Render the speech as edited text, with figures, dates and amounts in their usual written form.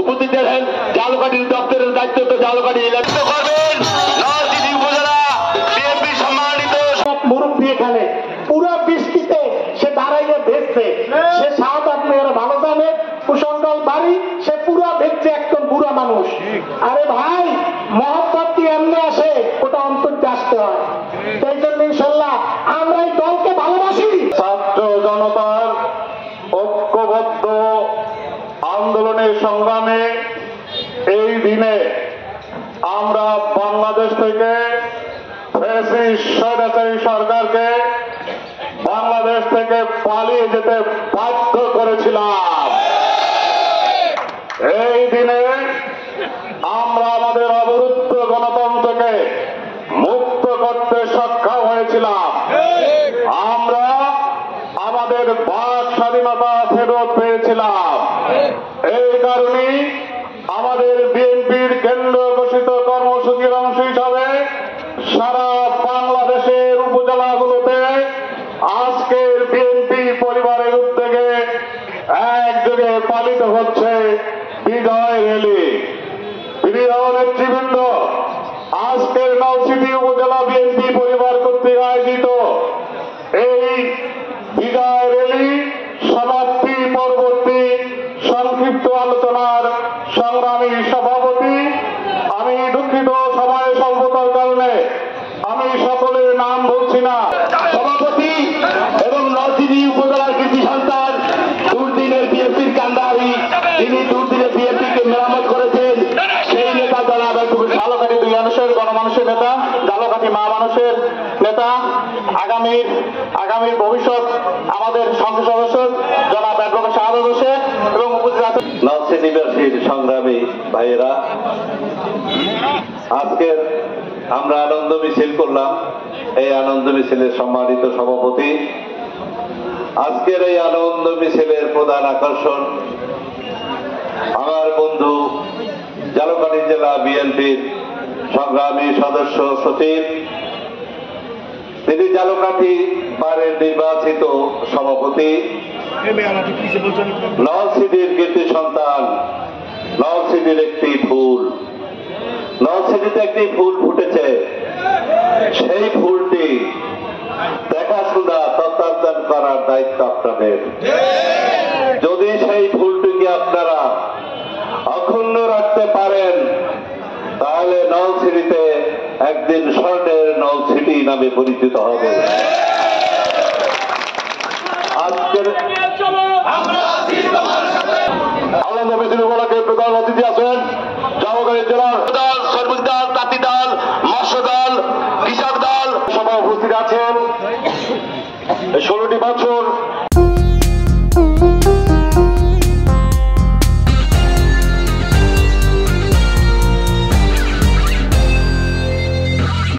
উপস্থিত আছেন জালকাঠি দপ্তরের দায়িত্ব তো জালকাঠি করবেন নরসিংদী উপজেলা বিএনপি সম্মানিত মুরব্বী এখানে পুরো বৃষ্টিতে সে দাঁড়াইয়ে ভেসছে, সে শাহাদাত মেয়ের ভালো জানে, কুশঙ্গল বাড়ি, সে পুরো ভেসছে, একদম বুড়া মানুষ। আরে ভাই, মহব্বত দিয়ে এমনি আসে, ওটা অন্তর্যে আসতে হয়। সেই জন্য ইনশাল্লাহ আমরা এই দলকে ভালোবাসি। ছাত্র জনতার ঐক্যবদ্ধ আন্দোলনের সংগ্রামে এই দিনে আমরা বাংলাদেশ থেকে স্বৈরাচারী সরকারকে বাংলাদেশ থেকে পালিয়ে যেতে বাধ্য করেছিলাম। এই দিনে আমরা আমাদের অবরুদ্ধ গণতন্ত্রকে মুক্ত করতে সক্ষম হয়েছিলাম। আমরা আমাদের বাক স্বাধীনতা ফেরত পেয়েছিলাম। এই কারণেই আমাদের বিএনপির কেন্দ্র ঘোষিত কর্মসূচির অংশ হিসাবে সারা বাংলাদেশের উপজেলাগুলোতে আজকের বিএনপি পরিবারের উদ্যোগে একযোগে পালিত হচ্ছে বিজয় র্যালি। প্রিয় নেতৃবৃন্দ, আজকের নলছিটি উপজেলা বিএনপি পরিবার কর্তৃক আয়োজিত এই বিজয় র্যালি সমাপ্তি পরবর্তী সংক্ষিপ্ত আলোচনার সংগ্রামী সভাপতি, আমি দুঃখিত সময় স্বল্পতার কারণে আমি সকলের নাম বলছি না, সভাপতি এবং নরসিংদী উপজেলার কৃতি সন্তান, দুর্দিনের বিএনপির কান্ডারি, তিনি দুর্দিনের বিএনপিকে মেরামত করেছেন, সেই নেতা জনাব জালকাঠি 2 মানুষের গণমানুষের নেতা, জালকাঠি মা মানুষের নেতা, আগামীর ভবিষ্যৎ আমাদের সংসদ সদস্য জনাব অ্যাডভোকেট শাহাদাত হোসেন এবং উপজেলা নরসিংদীবাসীর সংগ্রামী ভাইয়েরা, আজকের আমরা আনন্দ মিছিল করলাম। এই আনন্দ মিছিলের সম্মানিত সভাপতি, আজকের এই আনন্দ মিছিলের প্রধান আকর্ষণ আমার বন্ধু জালকাঠি জেলা বিএনপির সংগ্রামী সদস্য সচিব, তিনি জালকাঠি বারের নির্বাচিত সভাপতি, নলছিটির কীর্তি সন্তান, নলছিটির একটি ফুল, নলছিটিতে একটি ফুল ফুটেছে, সেই ফুলটি দেখাশোনা তত্ত্বাবধান করার দায়িত্ব আপনাদের। যদি সেই ফুলটিকে আপনারা অক্ষুণ্ণ রাখতে পারেন, তাহলে নলছিটিতে একদিন স্বর্ণের নলছিটি নামে পরিচিত হবে। আজকের আনন্দ মিছিল উপলক্ষে প্রধান অতিথি আছেন জালকাঠি জেলার দল, সর্বুজ দল, তাঁতি দল, মৎস্য দল, কৃষক দল, সবাই উপস্থিত আছেন। 16টি বছর